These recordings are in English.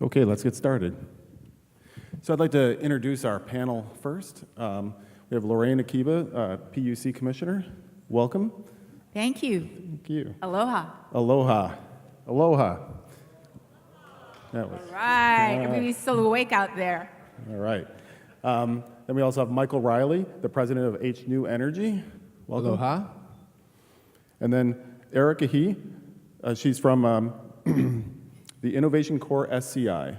Okay, let's get started. So I'd like to introduce our panel first. We have Lorraine Akiba, PUC Commissioner. Welcome. Thank you. Thank you. Aloha. Aloha. Aloha. That was, All right. Everybody's still awake out there. all right. Then we also have Michael Riley, the president of H New Energy. Welcome. Aloha. And then Erica He, she's from the Innovation Core SCI.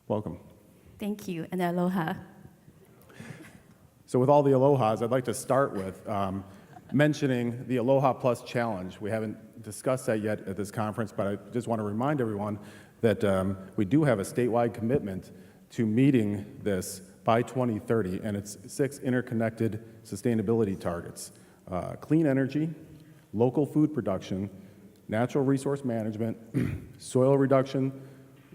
Welcome. Thank you, and aloha. So with all the alohas, I'd like to start with mentioning the Aloha Plus Challenge. We haven't discussed that yet at this conference, but I just want to remind everyone that we do have a statewide commitment to meeting this by 2030, and it's 6 interconnected sustainability targets: clean energy, local food production, natural resource management, soil reduction,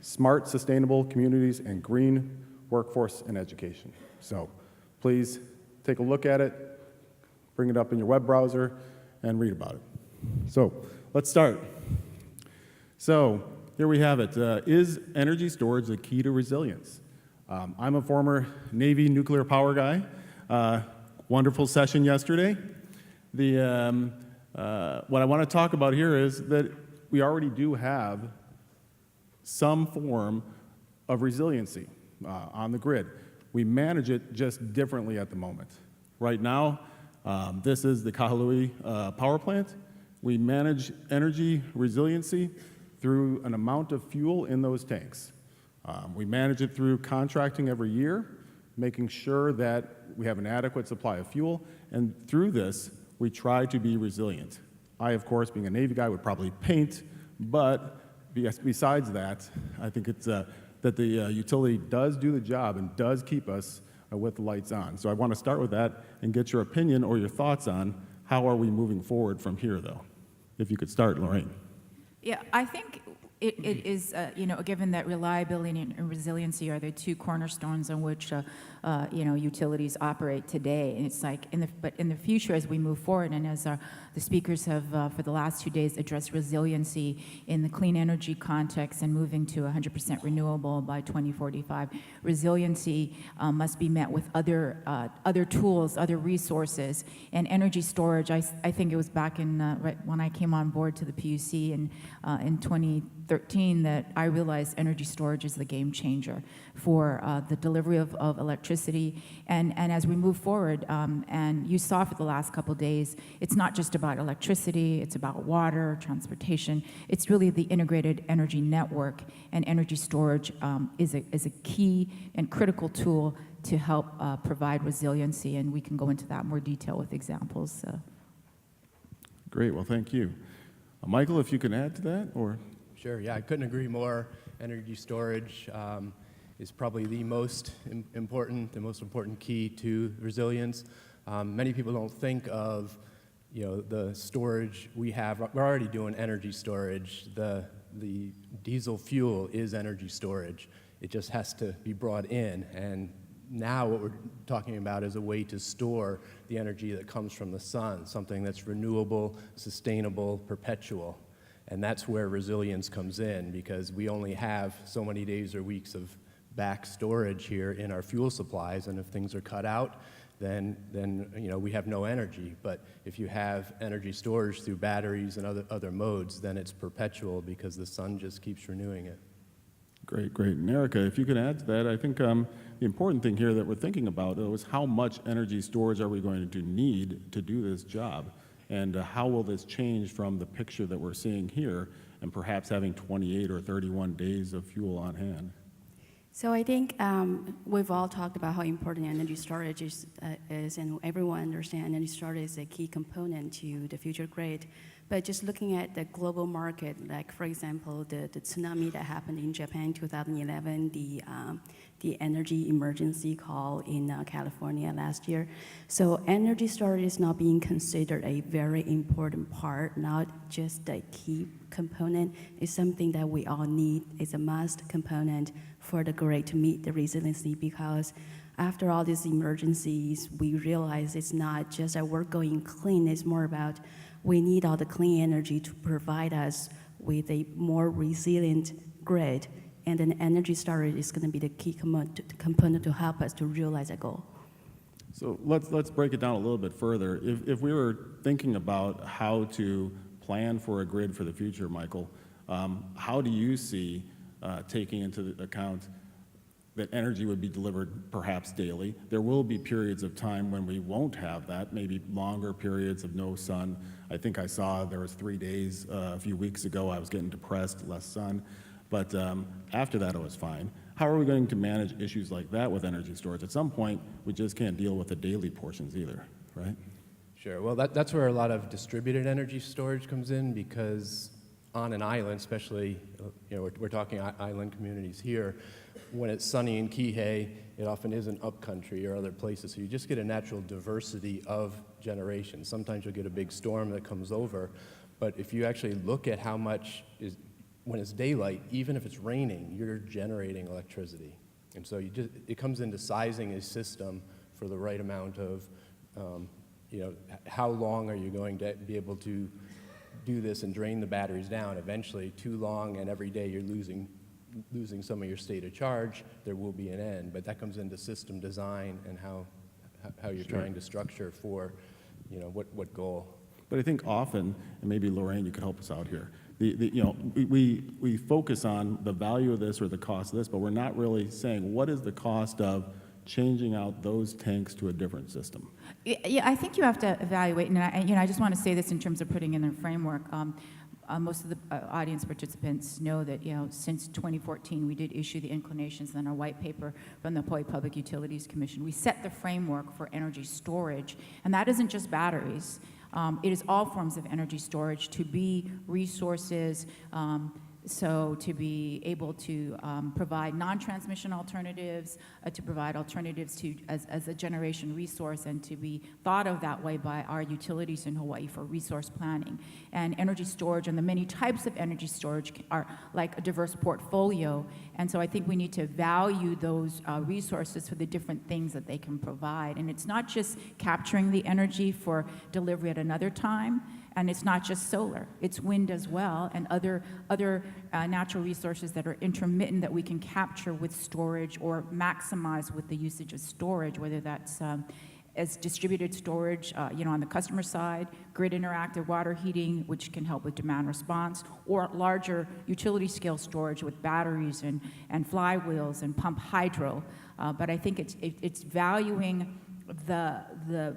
smart, sustainable communities, and green workforce and education. So please take a look at it, bring it up in your web browser, and read about it. So let's start. So here we have it. Is energy storage the key to resilience? I'm a former Navy nuclear power guy. Wonderful session yesterday. What I want to talk about here is that we already do have some form of resiliency on the grid. We manage it just differently at the moment. Right now, this is the Kahului power plant. We manage energy resiliency through an amount of fuel in those tanks. We manage it through contracting every year, making sure that we have an adequate supply of fuel, and through this, we try to be resilient. I, of course, being a Navy guy, would probably paint, but besides that, I think it's that the utility does do the job and does keep us with the lights on. So I want to start with that and get your opinion or your thoughts on how are we moving forward from here, though. If you could start, Lorraine. Yeah, I think it is, given that reliability and resiliency are the two cornerstones on which, utilities operate today. And it's like, but in the future, as we move forward, and as the speakers have, for the last 2 days, addressed resiliency in the clean energy context and moving to 100% renewable by 2045, resiliency must be met with other tools, other resources, and energy storage. I think it was back in right when I came on board to the PUC in 2013 that I realized energy storage is the game changer for the delivery of electricity. And as we move forward, and you saw for the last couple of days, it's not just about electricity, it's about water, transportation. It's really the integrated energy network, and energy storage is a key and critical tool to help provide resiliency, and we can go into that in more detail with examples. Great, well, thank you. Michael, if you can add to that, or? Sure, yeah, I couldn't agree more. Energy storage is probably the most important key to resilience. Many people don't think of, the storage we have. We're already doing energy storage. The diesel fuel is energy storage. It just has to be brought in, and now what we're talking about is a way to store the energy that comes from the sun, something that's renewable, sustainable, perpetual. And that's where resilience comes in, because we only have so many days or weeks of back storage here in our fuel supplies, and if things are cut out, then we have no energy. But if you have energy storage through batteries and other modes, then it's perpetual because the sun just keeps renewing it. Great, great. And Erica, if you could add to that, I think the important thing here that we're thinking about is how much energy storage are we going to need to do this job? And how will this change from the picture that we're seeing here and perhaps having 28 or 31 days of fuel on hand? So I think we've all talked about how important energy storage is, and everyone understands energy storage is a key component to the future grid. But just looking at the global market, like for example, the tsunami that happened in Japan in 2011, the energy emergency call in California last year. So energy storage is now being considered a very important part, not just a key component. It's something that we all need. It's a must component for the grid to meet the resiliency, because after all these emergencies, we realize it's not just that we're going clean, it's more about we need all the clean energy to provide us with a more resilient grid and then energy storage is going to be the key component to help us to realize that goal. So let's break it down a little bit further. If we were thinking about how to plan for a grid for the future, Michael, how do you see taking into account that energy would be delivered perhaps daily? There will be periods of time when we won't have that, maybe longer periods of no sun. I think I saw there was 3 days a few weeks ago I was getting depressed, less sun, but after that it was fine. How are we going to manage issues like that with energy storage? At some point, we just can't deal with the daily portions either, right? Sure. Well, that's where a lot of distributed energy storage comes in, because on an island, especially, we're talking island communities here, when it's sunny in Kihei, it often isn't upcountry or other places, so you just get a natural diversity of generation. Sometimes you'll get a big storm that comes over, but if you actually look at how much is, when it's daylight, even if it's raining, you're generating electricity. And so it comes into sizing a system for the right amount of, how long are you going to be able to do this and drain the batteries down? Eventually, too long and every day you're losing some of your state of charge, there will be an end. But that comes into system design and how you're trying to structure for, what goal. But I think often, and maybe Lorraine, you could help us out here, we focus on the value of this or the cost of this, but we're not really saying what is the cost of changing out those tanks to a different system. Yeah, I think you have to evaluate, and I just want to say this in terms of putting in a framework. Most of the audience participants know that, since 2014, we did issue the inclinations and our white paper from the Hawaii Public Utilities Commission. We set the framework for energy storage, and that isn't just batteries. It is all forms of energy storage to be resources, so to be able to provide non-transmission alternatives, to provide alternatives as a generation resource, and to be thought of that way by our utilities in Hawaii for resource planning. And energy storage and the many types of energy storage are like a diverse portfolio. And so I think we need to value those resources for the different things that they can provide. And it's not just capturing the energy for delivery at another time. And it's not just solar, it's wind as well, and other natural resources that are intermittent that we can capture with storage or maximize with the usage of storage, whether that's as distributed storage, on the customer side, grid interactive water heating, which can help with demand response, or larger utility scale storage with batteries and flywheels and pump hydro. But I think it's valuing the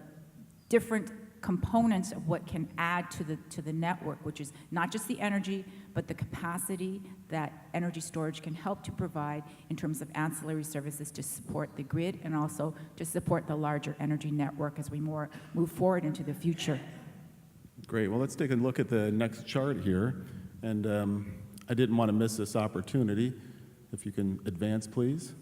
different components of what can add to the network, which is not just the energy, but the capacity that energy storage can help to provide in terms of ancillary services to support the grid and also to support the larger energy network as we move forward into the future. Great. Well, let's take a look at the next chart here. And I didn't want to miss this opportunity. If you can advance, please.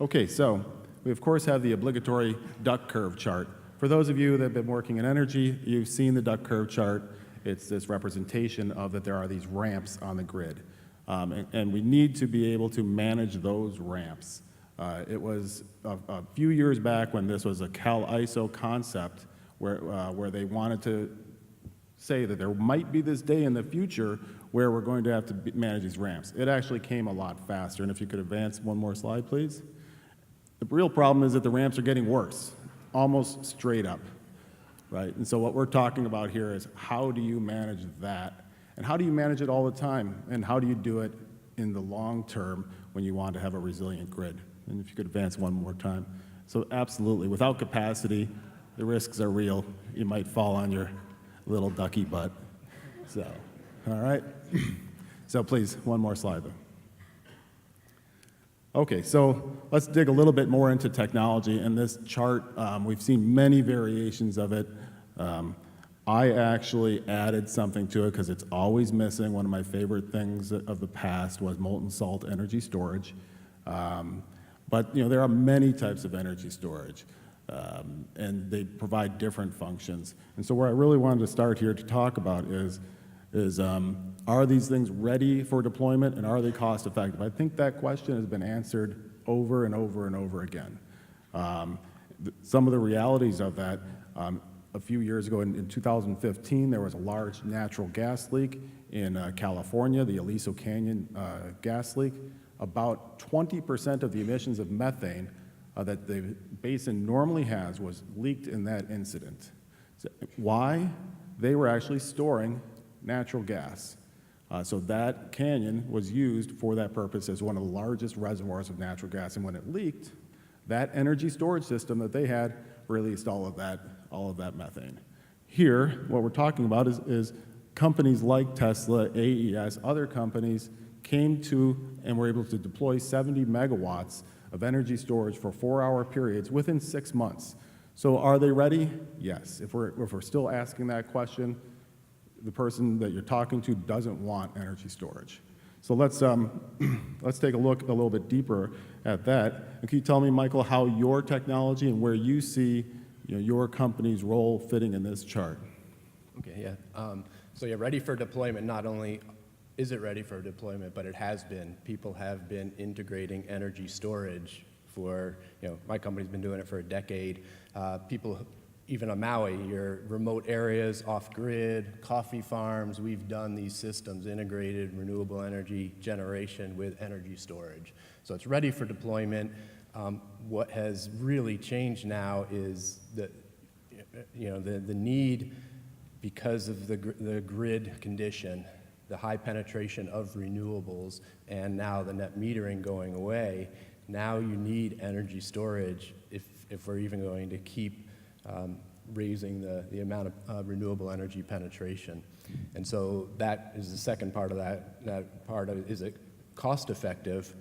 Okay, so we, of course, have the obligatory duck curve chart. For those of you that have been working in energy, you've seen the duck curve chart. It's this representation of that there are these ramps on the grid. And we need to be able to manage those ramps. It was a few years back when this was a CAL-ISO concept where they wanted to say that there might be this day in the future where we're going to have to manage these ramps. It actually came a lot faster. And if you could advance one more slide, please. The real problem is that the ramps are getting worse, almost straight up, right? And so what we're talking about here is how do you manage that? And how do you manage it all the time? And how do you do it in the long term when you want to have a resilient grid? And if you could advance one more time. So absolutely, without capacity, the risks are real. You might fall on your little ducky butt. So, all right. So please, one more slide though. Okay, so let's dig a little bit more into technology. And this chart, we've seen many variations of it. I actually added something to it because it's always missing. One of my favorite things of the past was molten salt energy storage. But there are many types of energy storage, and they provide different functions. And so where I really wanted to start here to talk about is are these things ready for deployment, and are they cost effective? I think that question has been answered over and over and over again. Some of the realities of that, a few years ago in 2015, there was a large natural gas leak in California, the Aliso Canyon gas leak. about 20% of the emissions of methane that the basin normally has was leaked in that incident. So why? They were actually storing natural gas. So that canyon was used for that purpose as one of the largest reservoirs of natural gas. And when it leaked, that energy storage system that they had released all of that methane. Here, what we're talking about is companies like Tesla, AES, other companies came to and were able to deploy 70 megawatts of energy storage for 4-hour periods within 6 months. So are they ready? Yes. If we're still asking that question, the person that you're talking to doesn't want energy storage. So let's take a look a little bit deeper at that. And can you tell me, Michael, how your technology and where you see your company's role fitting in this chart? Okay, yeah. So yeah, ready for deployment. Not only is it ready for deployment, but it has been. People have been integrating energy storage for, my company's been doing it for a decade. People, even on Maui, your remote areas, off-grid, coffee farms, we've done these systems, integrated renewable energy generation with energy storage. So it's ready for deployment. What has really changed now is the need, because of the grid condition, the high penetration of renewables, and now the net metering going away. Now you need energy storage if we're even going to keep raising the amount of renewable energy penetration. And so that is the second part of that part of it. Is it cost effective?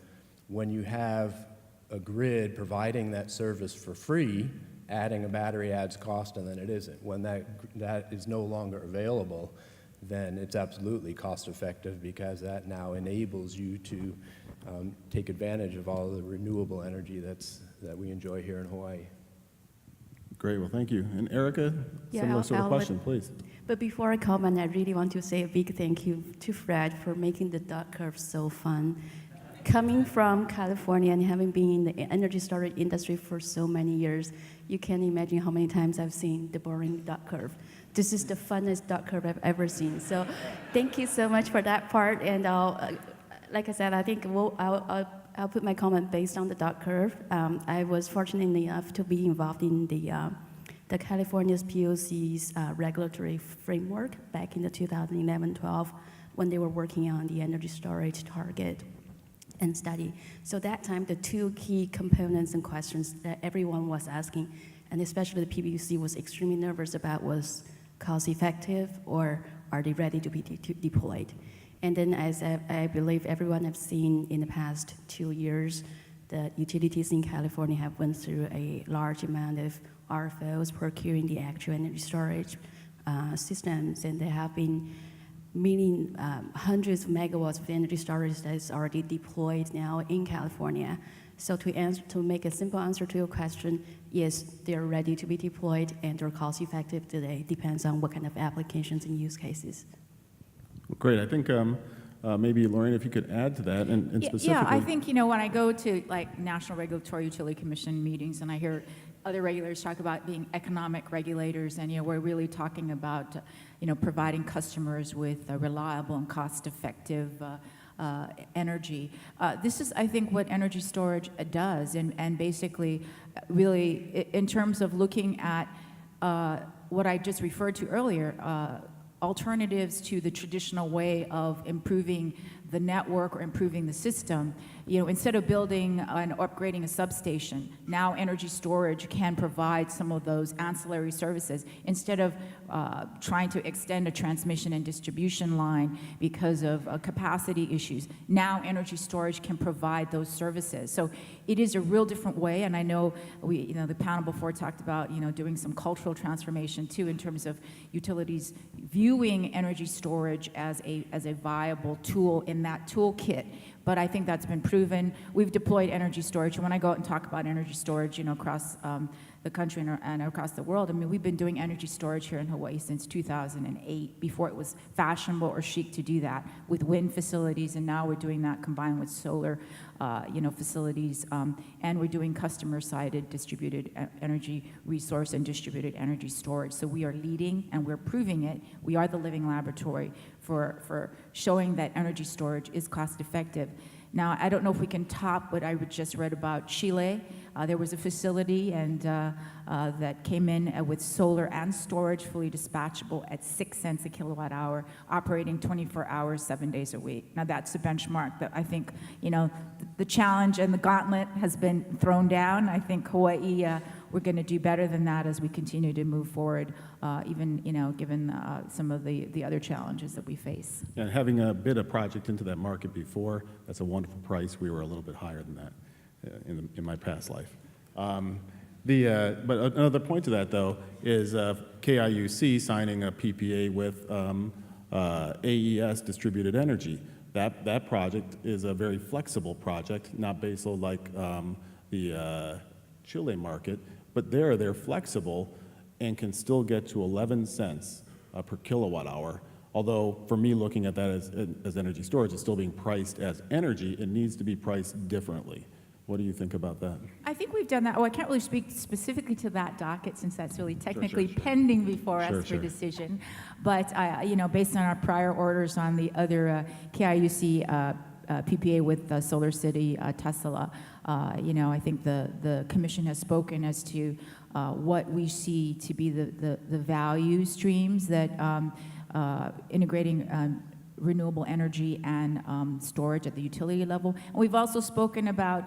When you have a grid providing that service for free, adding a battery adds cost, and then it isn't. When that is no longer available, then it's absolutely cost effective, because that now enables you to take advantage of all the renewable energy that we enjoy here in Hawaii. Great, well, thank you. And Erica, similar sort of question, please. But before I comment, I really want to say a big thank you to Fred for making the dot curve so fun. Coming from California and having been in the energy storage industry for so many years, you can't imagine how many times I've seen the boring dot curve. This is the funnest dot curve I've ever seen. So thank you so much for that part. And like I said, I think I'll put my comment based on the dot curve. I was fortunate enough to be involved in the California's POC's regulatory framework back in the 2011-12 when they were working on the energy storage target and study. So that time, the two key components and questions that everyone was asking, and especially the PBC was extremely nervous about, was cost effective, or are they ready to be deployed? And then, as I believe everyone has seen in the past 2 years, the utilities in California have went through a large amount of RFOs procuring the actual energy storage systems, and they have been meaning hundreds of megawatts of energy storage that is already deployed now in California. So to make a simple answer to your question, yes, they're ready to be deployed and they're cost effective today. Depends on what kind of applications and use cases. Well, great. I think maybe, Lorraine, if you could add to that, and specifically. Yeah, I think, when I go to like National Regulatory Utility Commission meetings and I hear other regulators talk about being economic regulators, and we're really talking about providing customers with reliable and cost-effective energy. This is, I think, what energy storage does, and basically, really, in terms of looking at what I just referred to earlier, alternatives to the traditional way of improving the network or improving the system. Instead of building and upgrading a substation, now energy storage can provide some of those ancillary services. Instead of trying to extend a transmission and distribution line because of capacity issues, now energy storage can provide those services. So it is a real different way, and I know the panel before talked about doing some cultural transformation too, in terms of utilities viewing energy storage as a viable tool in that toolkit. But I think that's been proven. We've deployed energy storage. When I go out and talk about energy storage, across the country and across the world, we've been doing energy storage here in Hawaii since 2008, before it was fashionable or chic to do that, with wind facilities, and now we're doing that combined with solar, facilities, and we're doing customer-sided distributed energy resource and distributed energy storage. So we are leading, and we're proving it. We are the living laboratory for showing that energy storage is cost-effective. Now, I don't know if we can top what I just read about Chile. There was a facility that came in with solar and storage, fully dispatchable at 6 cents a kilowatt hour, operating 24 hours, 7 days a week. Now, that's the benchmark that I think, the challenge and the gauntlet has been thrown down. I think Hawaii, we're going to do better than that as we continue to move forward, even, given some of the other challenges that we face. And having bid a project into that market before, that's a wonderful price. We were a little bit higher than that in my past life. But another point to that, though, is KIUC signing a PPA with AES Distributed Energy. That project is a very flexible project, not baseload like the Chile market, but they're flexible and can still get to 11 cents per kilowatt hour. Although, for me, looking at that as energy storage, it's still being priced as energy. It needs to be priced differently. What do you think about that? I think we've done that. Oh, I can't really speak specifically to that docket since that's really technically Sure. pending before us for Sure. decision. But, based on our prior orders on the other KIUC PPA with Solar City, Tesla, I think the commission has spoken as to what we see to be the value streams that integrating renewable energy and storage at the utility level. And we've also spoken about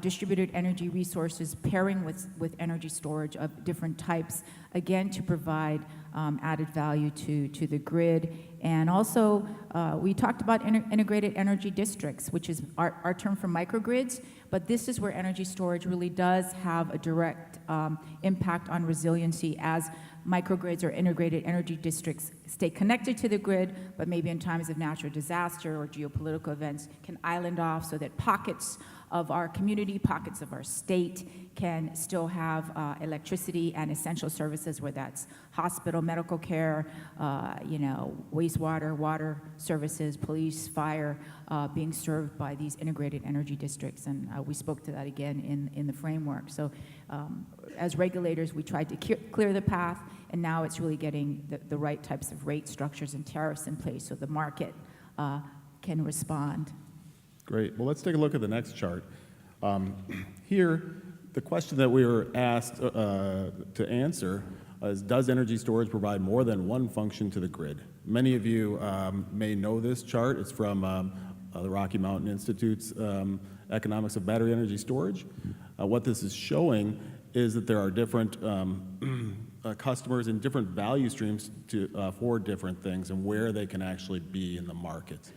distributed energy resources pairing with energy storage of different types, again, to provide added value to the grid. And also, we talked about integrated energy districts, which is our term for microgrids, but this is where energy storage really does have a direct impact on resiliency as microgrids or integrated energy districts stay connected to the grid, but maybe in times of natural disaster or geopolitical events can island off so that pockets of our community, pockets of our state can still have electricity and essential services, whether that's hospital, medical care, wastewater, water services, police, fire, being served by these integrated energy districts. And we spoke to that again in the framework. So as regulators, we tried to clear the path, and now it's really getting the right types of rate structures and tariffs in place so the market can respond. Great. Well, let's take a look at the next chart. Here, the question that we were asked to answer is, does energy storage provide more than one function to the grid? Many of you may know this chart. It's from the Rocky Mountain Institute's Economics of Battery Energy Storage. What this is showing is that there are different customers and different value streams for different things and where they can actually be in the market.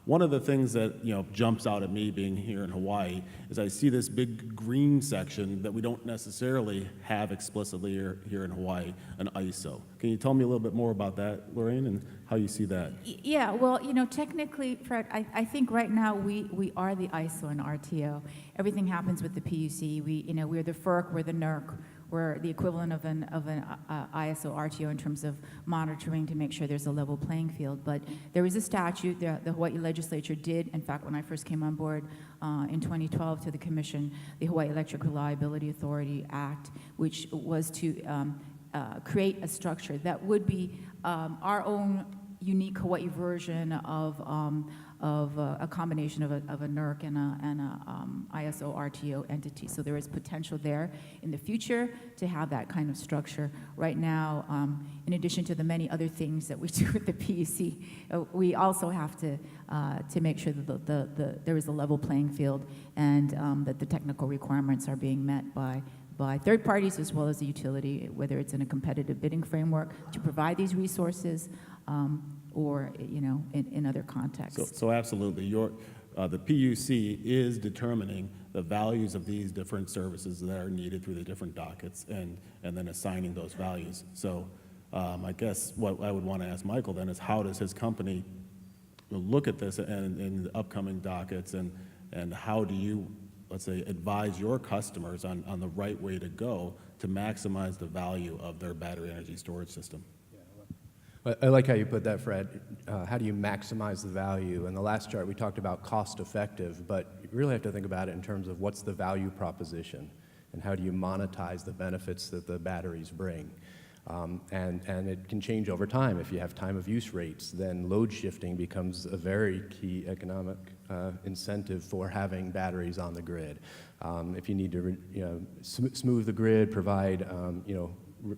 One of the things that jumps out at me being here in Hawaii is I see this big green section that we don't necessarily have explicitly here in Hawaii, an ISO. Can you tell me a little bit more about that, Lorraine, and how you see that? Yeah, well, technically, Fred, I think right now we are the ISO and RTO. Everything happens with the PUC. We're the FERC, we're the NERC. We're the equivalent of an ISO RTO in terms of monitoring to make sure there's a level playing field. But there is a statute, the Hawaii legislature did, in fact, when I first came on board in 2012 to the commission, the Hawaii Electric Reliability Authority Act, which was to create a structure that would be our own unique Hawaii version of a combination of a NERC and a ISO RTO entity. So there is potential there in the future to have that kind of structure. Right now, in addition to the many other things that we do with the PUC, we also have to make sure that there is a level playing field and that the technical requirements are being met by third parties as well as the utility, whether it's in a competitive bidding framework to provide these resources or in other contexts. So absolutely, the PUC is determining the values of these different services that are needed through the different dockets and then assigning those values. So I guess what I would want to ask Michael then is, how does his company look at this and the upcoming dockets, and how do you, let's say, advise your customers on the right way to go to maximize the value of their battery energy storage system? I like how you put that, Fred. How do you maximize the value? In the last chart, we talked about cost effective, but you really have to think about it in terms of what's the value proposition and how do you monetize the benefits that the batteries bring. And it can change over time. If you have time of use rates, then load shifting becomes a very key economic incentive for having batteries on the grid. If you need to smooth the grid, provide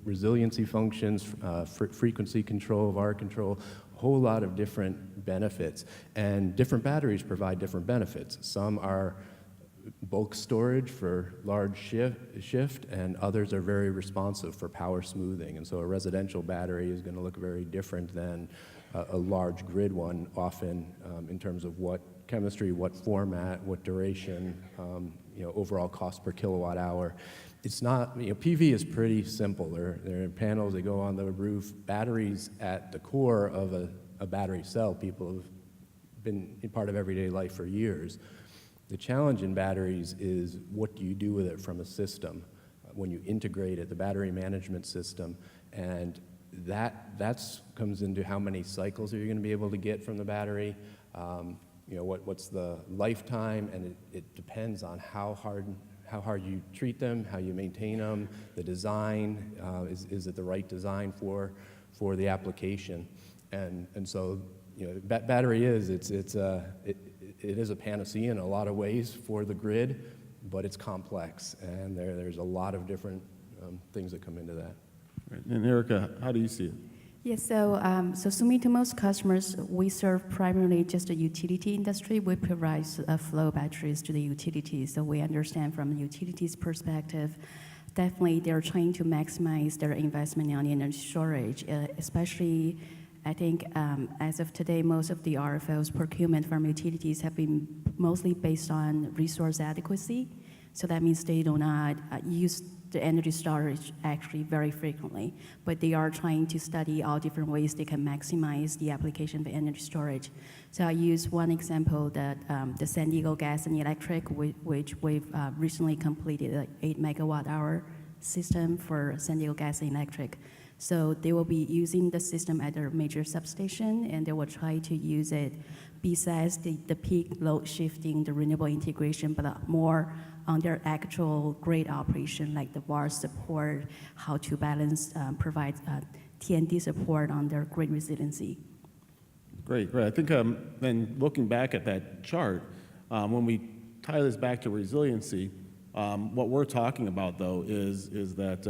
resiliency functions, frequency control, VAR control, a whole lot of different benefits. And different batteries provide different benefits. Some are bulk storage for large shift, and others are very responsive for power smoothing. And so a residential battery is going to look very different than a large grid one, often in terms of what chemistry, what format, what duration, overall cost per kilowatt hour. It's not, PV is pretty simple. There are panels that go on the roof, batteries at the core of a battery cell. People have been part of everyday life for years. The challenge in batteries is what do you do with it from a system when you integrate it, the battery management system, and that comes into how many cycles are you going to be able to get from the battery, what's the lifetime, and it depends on how hard you treat them, how you maintain them, the design, is it the right design for the application, and so battery it is a panacea in a lot of ways for the grid, but it's complex, and there's a lot of different things that come into that. Right. And Erica, how do you see it? Yes, so Sumitomo's customers, we serve primarily just the utility industry. We provide flow batteries to the utilities, so we understand from the utilities perspective, definitely they're trying to maximize their investment on energy storage, especially I think as of today, most of the RFOs procurement from utilities have been mostly based on resource adequacy. So that means they do not use the energy storage actually very frequently, but they are trying to study all different ways they can maximize the application of energy storage. So I use one example that the San Diego Gas and Electric, which we've recently completed an 8 megawatt hour system for San Diego Gas and Electric. So they will be using the system at their major substation, and they will try to use it besides the peak load shifting, the renewable integration, but more on their actual grid operation, like the VAR support, how to balance, provide T&D support on their grid resiliency. Great. I think then looking back at that chart, when we tie this back to resiliency, what we're talking about, though, is that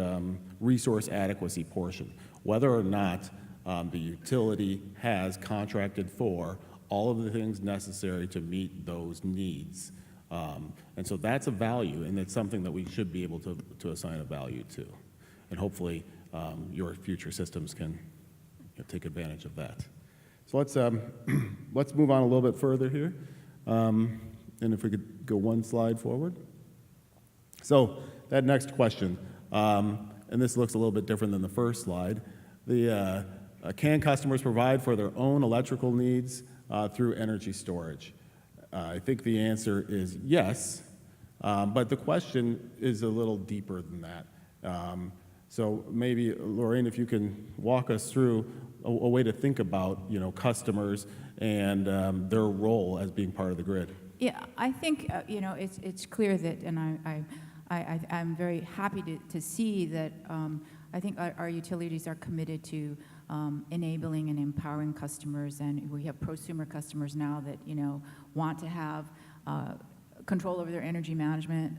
resource adequacy portion, whether or not the utility has contracted for all of the things necessary to meet those needs. And so that's a value, and it's something that we should be able to assign a value to. And hopefully your future systems can take advantage of that. So let's move on a little bit further here. And if we could go one slide forward. So that next question, and this looks a little bit different than the first slide. Can customers provide for their own electrical needs through energy storage? I think the answer is yes, but the question is a little deeper than that. So maybe, Lorraine, if you can walk us through a way to think about customers and their role as being part of the grid. Yeah, I think it's clear that, and I'm very happy to see that I think our utilities are committed to enabling and empowering customers, and we have prosumer customers now that want to have control over their energy management,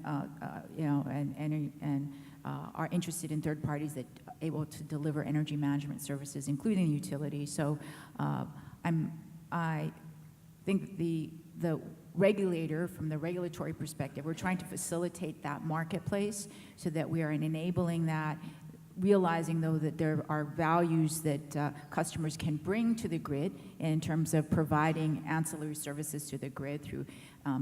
and are interested in third parties that are able to deliver energy management services, including utilities. So I think the regulator, from the regulatory perspective, we're trying to facilitate that marketplace so that we are enabling that, realizing though that there are values that customers can bring to the grid in terms of providing ancillary services to the grid through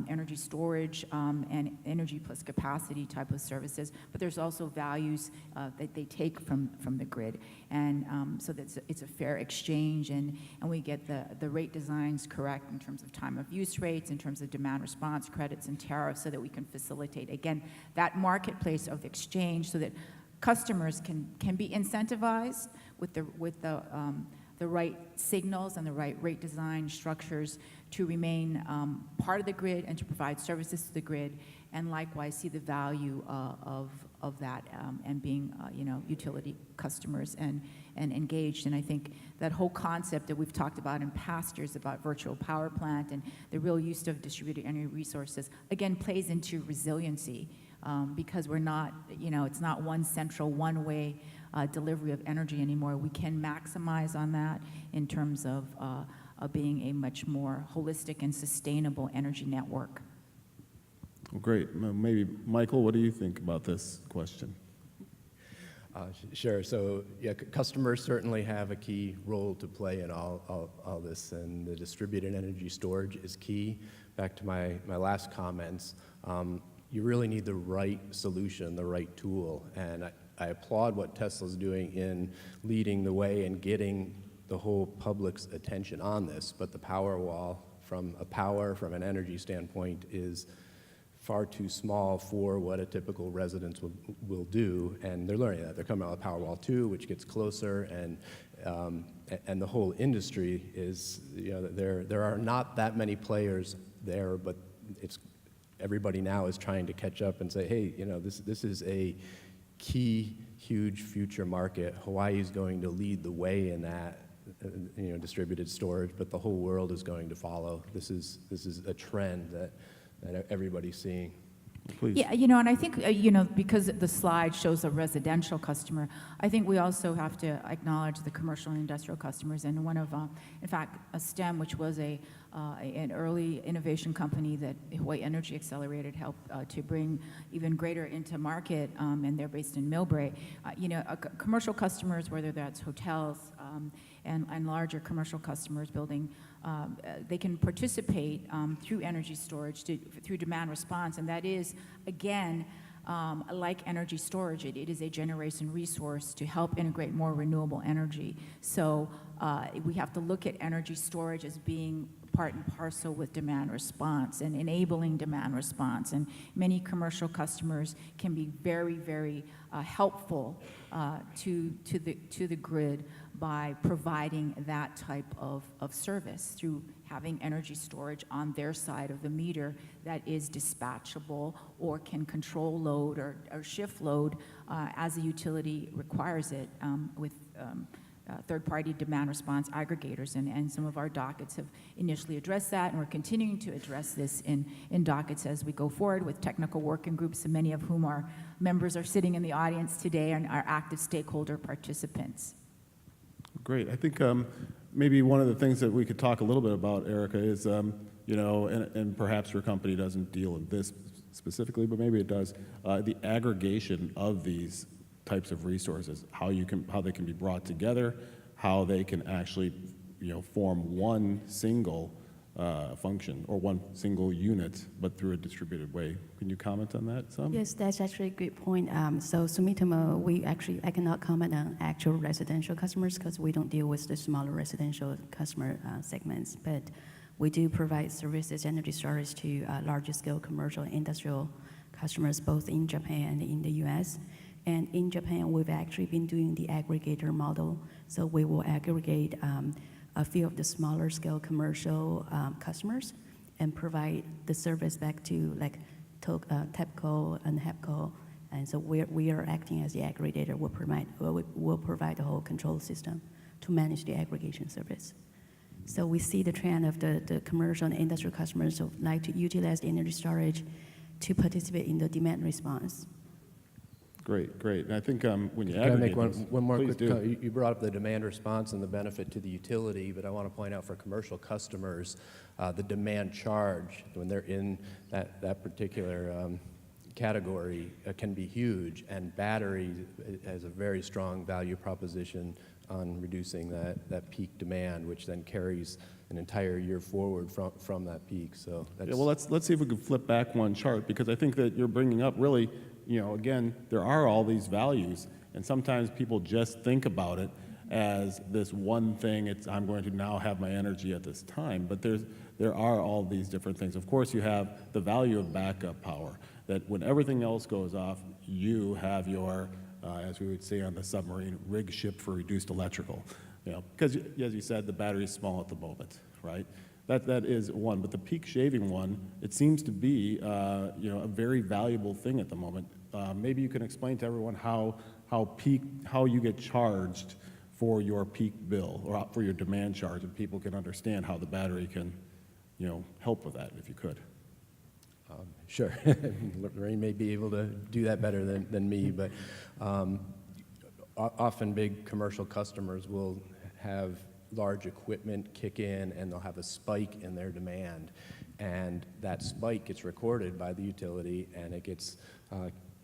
energy storage and energy plus capacity type of services, but there's also values that they take from the grid, and so that it's a fair exchange, and we get the rate designs correct in terms of time of use rates, in terms of demand response credits and tariffs, so that we can facilitate, again, that marketplace of exchange so that customers can be incentivized with the right signals and the right rate design structures to remain part of the grid and to provide services to the grid, and likewise see the value of of that and being, utility customers and engaged. And I think that whole concept that we've talked about in past years about virtual power plant and the real use of distributed energy resources, again, plays into resiliency because we're not, it's not one central, one-way delivery of energy anymore. We can maximize on that in terms of being a much more holistic and sustainable energy network. Well, great. Maybe, Michael, what do you think about this question? Sure. So, yeah, customers certainly have a key role to play in all this, and the distributed energy storage is key. Back to my last comments, you really need the right solution, the right tool, and I applaud what Tesla's doing in leading the way and getting the whole public's attention on this, but the power wall from an energy standpoint is far too small for what a typical residence will do, and they're learning that. They're coming out with Powerwall 2, which gets closer, and the whole industry is, there are not that many players there, but everybody now is trying to catch up and say, hey, this is a key, huge future market. Hawaii is going to lead the way in that, distributed storage, but the whole world is going to follow. This is a trend that everybody's seeing. Please. Yeah, and I think, because the slide shows a residential customer, I think we also have to acknowledge the commercial and industrial customers. And one of, in fact, a STEM, which was an early innovation company that Hawaii Energy Accelerated helped to bring even greater into market, and they're based in Millbrae. Commercial customers, whether that's hotels and larger commercial customers building, they can participate through energy storage, through demand response, and that is, again, like energy storage, it is a generation resource to help integrate more renewable energy. So we have to look at energy storage as being part and parcel with demand response and enabling demand response. And many commercial customers can be very, very helpful to the grid by providing that type of service through having energy storage on their side of the meter that is dispatchable or can control load or shift load as the utility requires it with third-party demand response aggregators. And some of our dockets have initially addressed that, and we're continuing to address this in dockets as we go forward with technical working groups, and many of whom our members are sitting in the audience today and are active stakeholder participants. Great. I think maybe one of the things that we could talk a little bit about, Erica, is, and perhaps your company doesn't deal with this specifically, but maybe it does, the aggregation of these types of resources, how they can be brought together, how they can actually, form one single function or one single unit, but through a distributed way. Can you comment on that some? Yes, that's actually a good point. So Sumitomo, I cannot comment on actual residential customers because we don't deal with the smaller residential customer segments, but we do provide services, energy storage to larger scale commercial and industrial customers, both in Japan and in the US. And in Japan, we've actually been doing the aggregator model. So we will aggregate a few of the smaller scale commercial customers and provide the service back to like TEPCO and HEPCO. And so we are acting as the aggregator. We'll provide the whole control system to manage the aggregation service. So we see the trend of the commercial and industrial customers who like to utilize the energy storage to participate in the demand response. Great. And I think when you Can I aggregate make those, one more please quick do. comment? You brought up the demand response and the benefit to the utility, but I want to point out for commercial customers, the demand charge, when they're in that particular category, can be huge, and battery has a very strong value proposition on reducing that peak demand, which then carries an entire year forward from that peak. So that's, Yeah, well, let's see if we can flip back one chart, because I think that you're bringing up really, again, there are all these values, and sometimes people just think about it as this one thing. I'm going to now have my energy at this time, but there are all these different things. Of course, you have the value of backup power, that when everything else goes off, you have your, as we would say on the submarine, rig ship for reduced electrical. Because as you said, the battery's small at the moment, right? That is one, but the peak shaving one, it seems to be a very valuable thing at the moment. maybe you can explain to everyone how you get charged for your peak bill or for your demand charge, and people can understand how the battery can, help with that, if you could. Sure. Lorraine may be able to do that better than me, but often big commercial customers will have large equipment kick in and they'll have a spike in their demand. And that spike gets recorded by the utility, and it gets,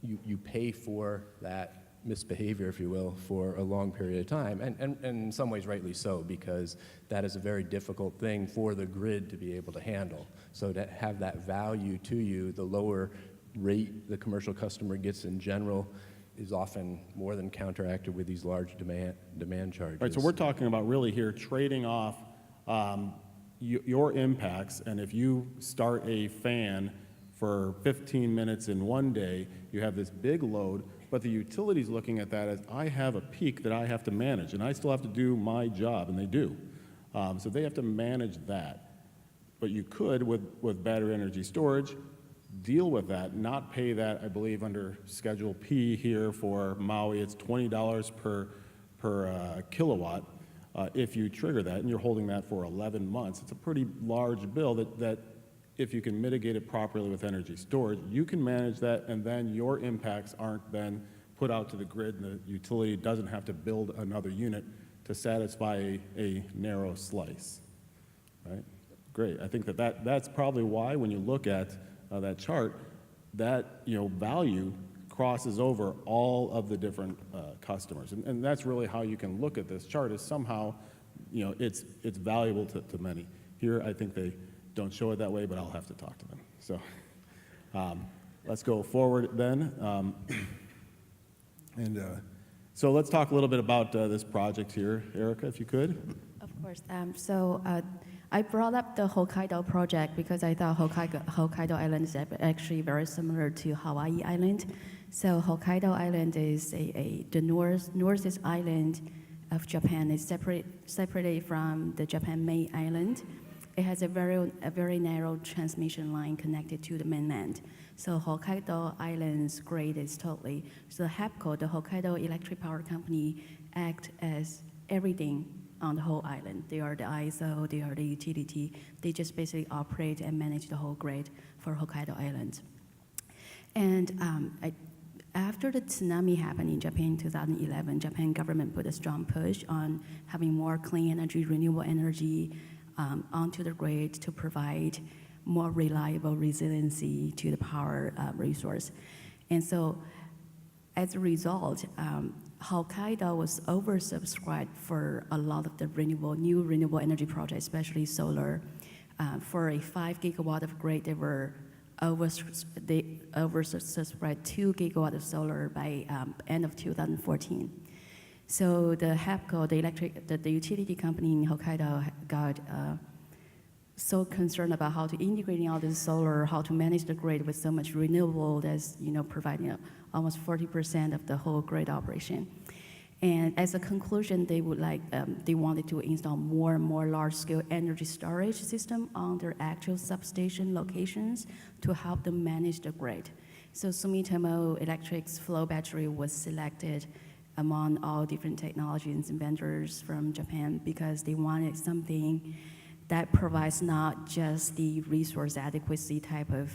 you pay for that misbehavior, if you will, for a long period of time, and in some ways rightly so, because that is a very difficult thing for the grid to be able to handle. So to have that value to you, the lower rate the commercial customer gets in general is often more than counteracted with these large demand charges. Right, so we're talking about really here trading off your impacts, and if you start a fan for 15 minutes in one day, you have this big load, but the utility's looking at that as, I have a peak that I have to manage, and I still have to do my job, and they do. So they have to manage that. But you could, with battery energy storage, deal with that, not pay that. I believe under Schedule P here for Maui, it's $20 per kilowatt if you trigger that, and you're holding that for 11 months. It's a pretty large bill that if you can mitigate it properly with energy storage, you can manage that, and then your impacts aren't then put out to the grid, and the utility doesn't have to build another unit to satisfy a narrow slice, right? Great. I think that's probably why when you look at that chart, that value crosses over all of the different customers, and that's really how you can look at this chart. Is somehow, it's valuable to many. Here, I think they don't show it that way, but I'll have to talk to them. So let's go forward then, so let's talk a little bit about this project here, Erica, if you could. Of course. I brought up the Hokkaido project because I thought Hokkaido Island is actually very similar to Hawaii Island. So Hokkaido Island is the northeast island of Japan. It's separated from the Japan main island. It has a very narrow transmission line connected to the mainland. So Hokkaido Island's grid is totally, so the HEPCO, the Hokkaido Electric Power Company, act as everything on the whole island. They are the ISO, they are the utility. They just basically operate and manage the whole grid for Hokkaido Island. And after the tsunami happened in Japan in 2011, Japan government put a strong push on having more clean energy, renewable energy onto the grid to provide more reliable resiliency to the power resource. And so as a result, Hokkaido was oversubscribed for a lot of the new renewable energy projects, especially solar. For a 5 gigawatt of grid, they oversubscribed 2 gigawatt of solar by end of 2014. So the HEPCO, the utility company in Hokkaido, got so concerned about how to integrating all this solar, how to manage the grid with so much renewable that's providing almost 40% of the whole grid operation. And as a conclusion, they wanted to install more and more large-scale energy storage system on their actual substation locations to help them manage the grid. So Sumitomo Electric's flow battery was selected among all different technologies and vendors from Japan because they wanted something that provides not just the resource adequacy type of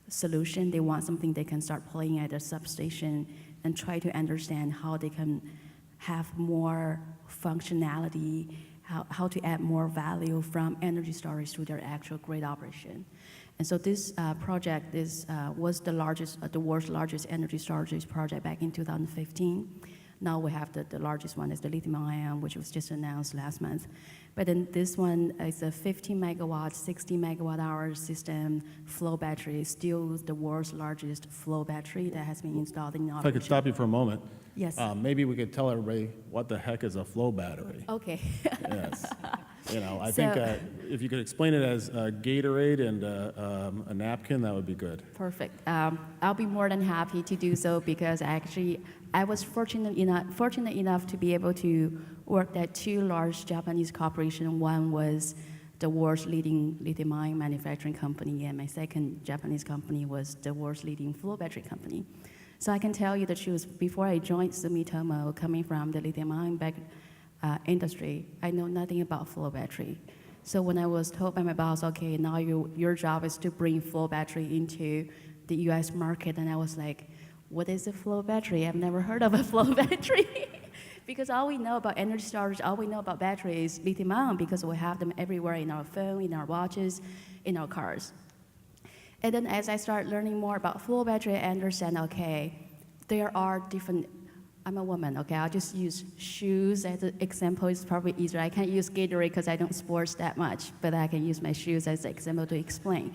solution. They want something they can start playing at a substation and try to understand how they can have more functionality, how to add more value from energy storage to their actual grid operation. And so this project was the world's largest energy storage project back in 2015. Now we have the largest one is the lithium-ion, which was just announced last month. But then this one is a 15 megawatt, 60 megawatt hour system flow battery, still the world's largest flow battery that has been installed in operation. If I could stop you for a moment. Yes. Maybe we could tell everybody what the heck is a flow battery. Okay. Yes. I think if you could explain it as a Gatorade and a napkin, that would be good. Perfect. I'll be more than happy to do so because actually I was fortunate enough to be able to work at two large Japanese corporations. One was the world's leading lithium-ion manufacturing company, and my second Japanese company was the world's leading flow battery company. So I can tell you the truth, before I joined Sumitomo, coming from the lithium-ion industry, I know nothing about flow battery. So when I was told by my boss, okay, now your job is to bring flow battery into the US market, and I was like, what is a flow battery? I've never heard of a flow battery. Because all we know about energy storage, all we know about battery is lithium-ion, because we have them everywhere in our phone, in our watches, in our cars. And then as I start learning more about flow battery, I understand, okay, there are different, I'm a woman, okay, I'll just use shoes as an example. It's probably easier. I can't use Gatorade because I don't sports that much, but I can use my shoes as an example to explain.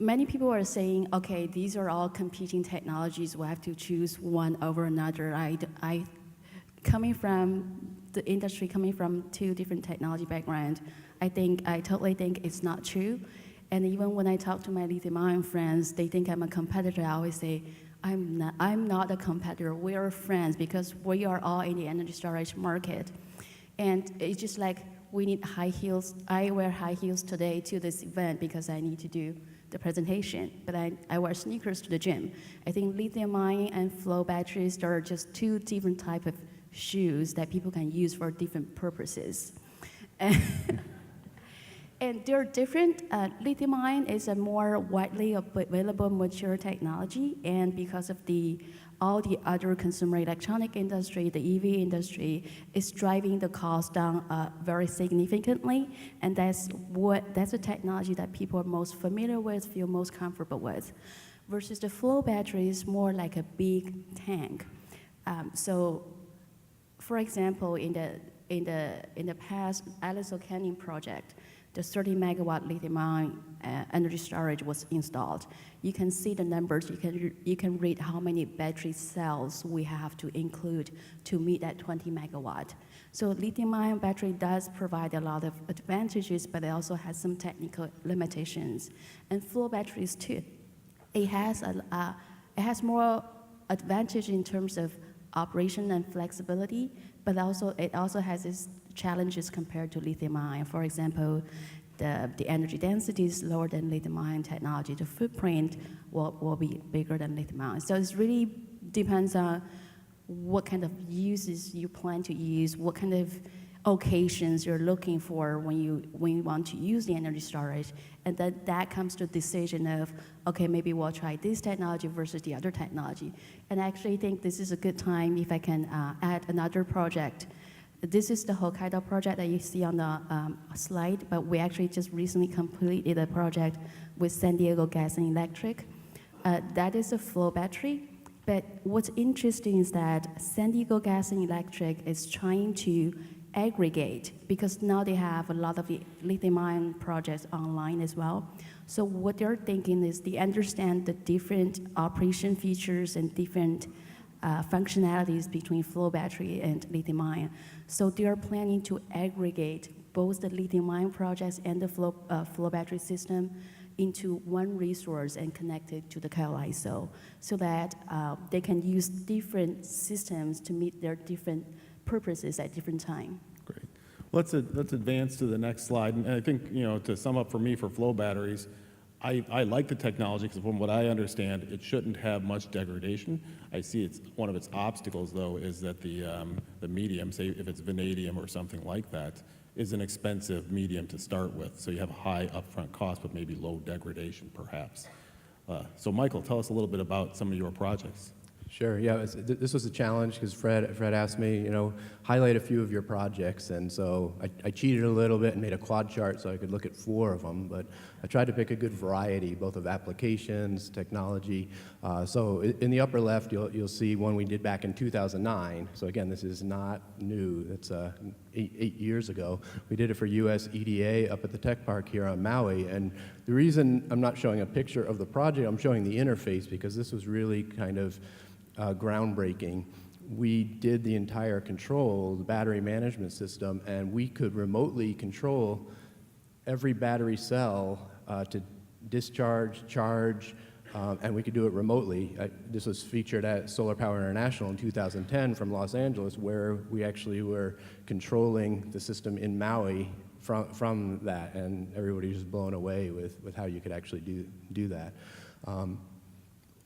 Many people are saying, okay, these are all competing technologies. We have to choose one over another. I coming from the industry, coming from two different technology backgrounds, I totally think it's not true. And even when I talk to my lithium-ion friends, they think I'm a competitor. I always say, I'm not a competitor. We are friends because we are all in the energy storage market. And it's just like we need high heels. I wear high heels today to this event because I need to do the presentation, but I wear sneakers to the gym. I think lithium-ion and flow batteries are just two different types of shoes that people can use for different purposes. And they're different. Lithium-ion is a more widely available mature technology, and because of all the other consumer electronic industry, the EV industry is driving the cost down very significantly, and that's a technology that people are most familiar with, feel most comfortable with, versus the flow battery is more like a big tank. So, for example, in the past Aliso Canyon project, the 30 megawatt lithium-ion energy storage was installed. You can see the numbers. You can read how many battery cells we have to include to meet that 20 megawatt. So lithium-ion battery does provide a lot of advantages, but it also has some technical limitations. And flow batteries too. It has more advantage in terms of operation and flexibility, but it also has its challenges compared to lithium-ion. For example, the energy density is lower than lithium-ion technology. The footprint will be bigger than lithium-ion. So it really depends on what kind of uses you plan to use, what kind of occasions you're looking for when you want to use the energy storage, and then that comes to the decision of, okay, maybe we'll try this technology versus the other technology. And I actually think this is a good time if I can add another project. This is the Hokkaido project that you see on the slide, but we actually just recently completed a project with San Diego Gas and Electric. That is a flow battery, but what's interesting is that San Diego Gas and Electric is trying to aggregate, because now they have a lot of the lithium-ion projects online as well. So what they're thinking is they understand the different operation features and different functionalities between flow battery and lithium-ion. So they are planning to aggregate both the lithium-ion projects and the flow battery system into one resource and connect it to the CAISO, so that they can use different systems to meet their different purposes at different time. Great. Let's advance to the next slide. And I think, to sum up for me for flow batteries, I like the technology because from what I understand, it shouldn't have much degradation. I see one of its obstacles, though, is that the medium, say if it's vanadium or something like that, is an expensive medium to start with. So you have a high upfront cost, but maybe low degradation, perhaps. So Michael, tell us a little bit about some of your projects. Sure. Yeah, this was a challenge because Fred asked me, highlight a few of your projects, and so I cheated a little bit and made a quad chart so I could look at 4 of them. But I tried to pick a good variety, both of applications, technology. So in the upper left, you'll see one we did back in 2009. So again, this is not new. It's 8 years ago. We did it for US EDA up at the tech park here on Maui. And the reason I'm not showing a picture of the project, I'm showing the interface because this was really kind of groundbreaking. We did the entire control, the battery management system, and we could remotely control every battery cell to discharge, charge, and we could do it remotely. This was featured at Solar Power International in 2010 from Los Angeles, where we actually were controlling the system in Maui from that, and everybody's just blown away with how you could actually do that.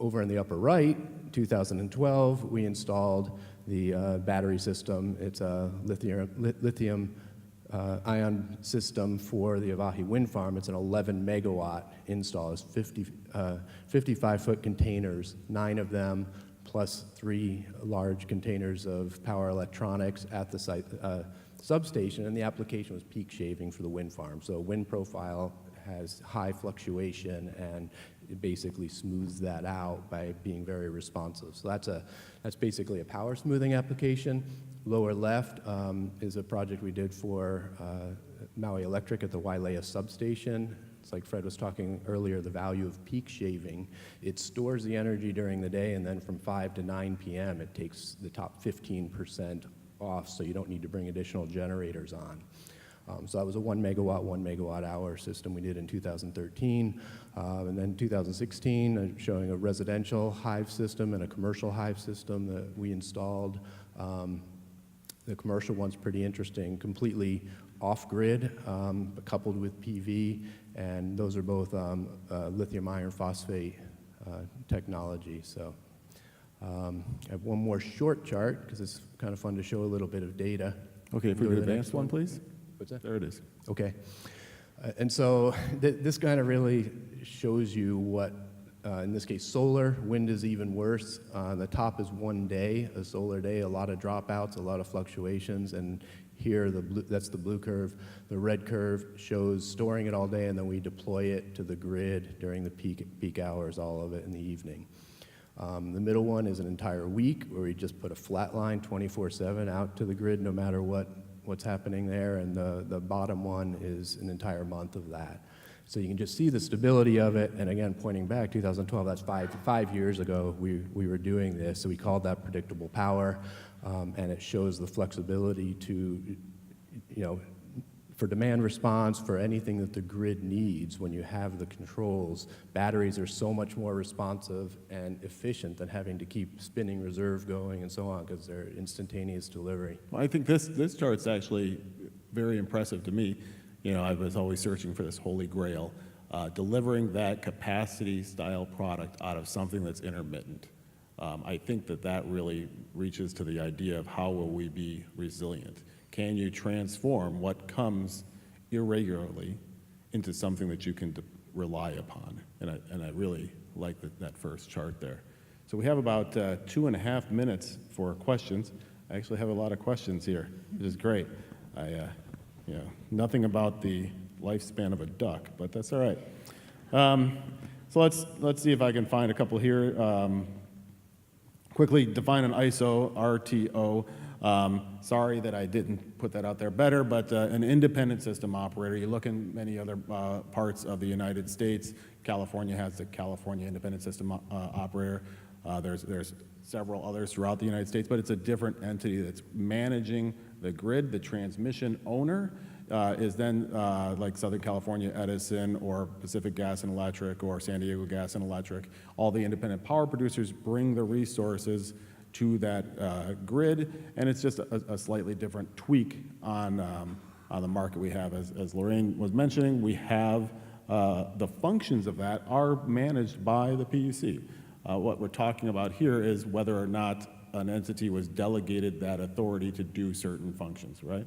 Over in the upper right, 2012, we installed the battery system. It's a lithium ion system for the Avahi wind farm. It's an 11 megawatt install. It's 55-foot containers, 9 of them, plus 3 large containers of power electronics at the site substation, and the application was peak shaving for the wind farm. So wind profile has high fluctuation, and it basically smooths that out by being very responsive. So that's basically a power smoothing application. Lower left is a project we did for Maui Electric at the Wailea substation. It's like Fred was talking earlier, the value of peak shaving. It stores the energy during the day, and then from 5 to 9 p.m., it takes the top 15% off, so you don't need to bring additional generators on. So that was a 1 megawatt hour system we did in 2013. And then 2016, showing a residential hive system and a commercial hive system that we installed. The commercial one's pretty interesting, completely off-grid, but coupled with PV, and those are both lithium iron phosphate technology. So I have one more short chart, because it's kind of fun to show a little bit of data. Okay, if we could advance one, please. What's that? There it is. Okay. And so this kind of really shows you what, in this case, solar. Wind is even worse. The top is 1 day, a solar day, a lot of dropouts, a lot of fluctuations, and here, that's the blue curve. The red curve shows storing it all day, and then we deploy it to the grid during the peak hours, all of it in the evening. The middle one is an entire week, where we just put a flat line 24/7 out to the grid, no matter what's happening there, and the bottom one is an entire month of that. So you can just see the stability of it, and again, pointing back, 2012, that's five years ago we were doing this, so we called that predictable power, and it shows the flexibility to, for demand response, for anything that the grid needs. When you have the controls, batteries are so much more responsive and efficient than having to keep spinning reserve going and so on, because they're instantaneous delivery. Well, I think this chart's actually very impressive to me. I was always searching for this holy grail, delivering that capacity-style product out of something that's intermittent. I think that really reaches to the idea of how will we be resilient. Can you transform what comes irregularly into something that you can rely upon? And I really like that first chart there. So we have about 2.5 minutes for questions. I actually have a lot of questions here, which is great. Nothing about the lifespan of a duck, but that's all right. So let's see if I can find a couple here. Quickly define an ISO RTO. Sorry that I didn't put that out there better, but an independent system operator. You look in many other parts of the United States. California has the California Independent System Operator. There's several others throughout the United States, but it's a different entity that's managing the grid. The transmission owner is then like Southern California Edison or Pacific Gas and Electric or San Diego Gas and Electric. All the independent power producers bring the resources to that grid, and it's just a slightly different tweak on the market we have. As Lorraine was mentioning, we have the functions of that are managed by the PUC. What we're talking about here is whether or not an entity was delegated that authority to do certain functions, right?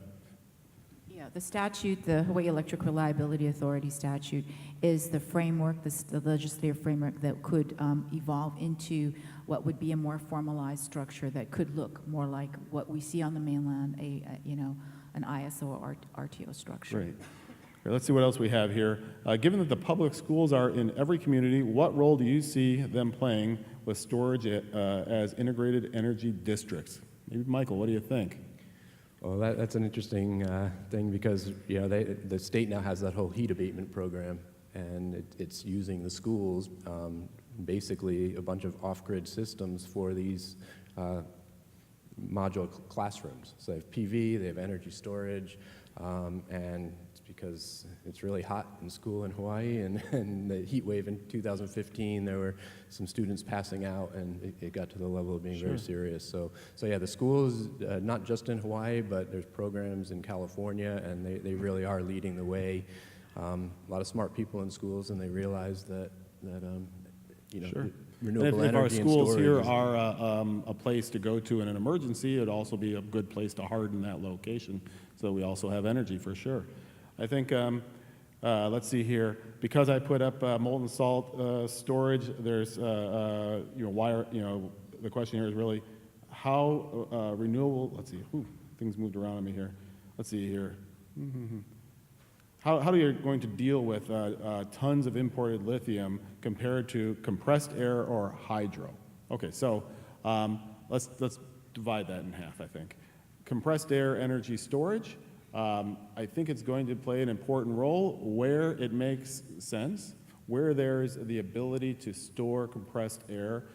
Yeah, the statute, the Hawaii Electric Reliability Authority statute, is the framework, the legislative framework that could evolve into what would be a more formalized structure that could look more like what we see on the mainland, an ISO or RTO structure. Great. Here, let's see what else we have here. Given that the public schools are in every community, what role do you see them playing with storage as integrated energy districts? Maybe Michael, what do you think? Well, that's an interesting thing, because the state now has that whole heat abatement program, and it's using the schools, basically a bunch of off-grid systems for these modular classrooms. So they have PV, they have energy storage. And it's because it's really hot in school in Hawaii, and the heat wave in 2015, there were some students passing out, and it got to the level of being very serious. So yeah, the schools, not just in Hawaii, but there's programs in California, and they really are leading the way. A lot of smart people in schools, and they realize that renewable And if our energy and schools here storage are a place to go to in an emergency, it'd also be a good place to harden that location, so we also have energy for sure. I think, let's see here, because I put up molten salt storage, there's, the question here is really how renewable, let's see, things moved around on me here. Let's see here. How are you going to deal with tons of imported lithium compared to compressed air or hydro? Okay, so let's divide that in half, I think. Compressed air energy storage, I think it's going to play an important role where it makes sense, where there's the ability to store compressed air.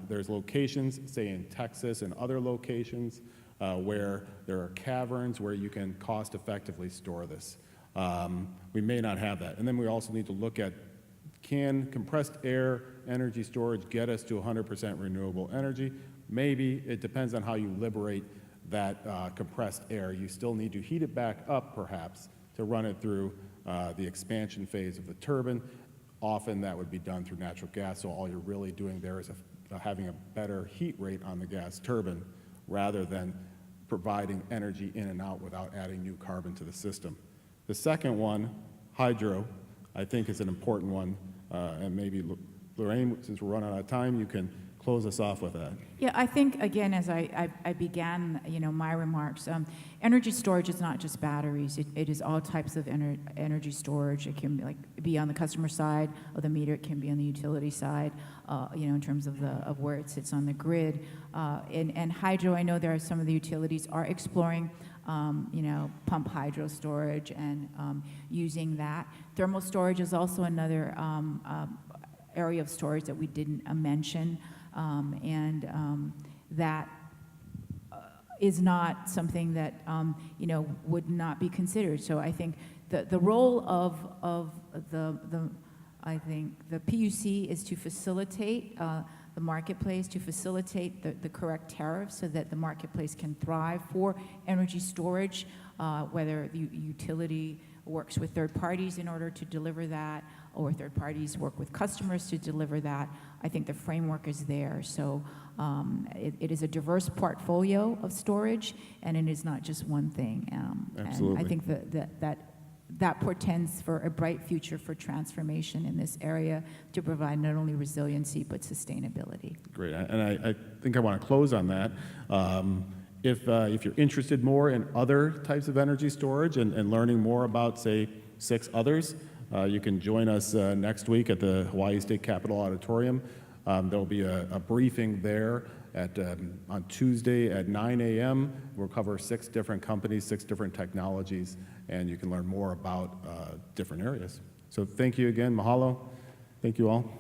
There's locations, say in Texas and other locations, where there are caverns where you can cost effectively store this. We may not have that. And then we also need to look at, can compressed air energy storage get us to 100% renewable energy? Maybe. It depends on how you liberate that compressed air. You still need to heat it back up, perhaps, to run it through the expansion phase of the turbine. Often that would be done through natural gas, so all you're really doing there is having a better heat rate on the gas turbine rather than providing energy in and out without adding new carbon to the system. The second one, hydro, I think is an important one, and maybe Lorraine, since we're running out of time, you can close us off with that. Yeah, I think, again, as I began, my remarks, energy storage is not just batteries. It is all types of energy storage. It can be on the customer side of the meter. It can be on the utility side, in terms of where it sits on the grid. And hydro, I know there are some of the utilities are exploring pump hydro storage and using that. Thermal storage is also another area of storage that we didn't mention, and that is not something that would not be considered. So I think the role of the PUC is to facilitate the marketplace, to facilitate the correct tariffs so that the marketplace can thrive for energy storage, whether the utility works with third parties in order to deliver that, or third parties work with customers to deliver that. I think the framework is there. So it is a diverse portfolio of storage, and it is not just one thing. Absolutely. And I think that portends for a bright future for transformation in this area to provide not only resiliency but sustainability. Great, and I think I want to close on that. If you're interested more in other types of energy storage and learning more about, say, 6 others, you can join us next week at the Hawaii State Capitol Auditorium. There'll be a briefing there on Tuesday at 9 a.m. We'll cover 6 different companies, 6 different technologies, and you can learn more about different areas. So thank you again. Mahalo. Thank you all.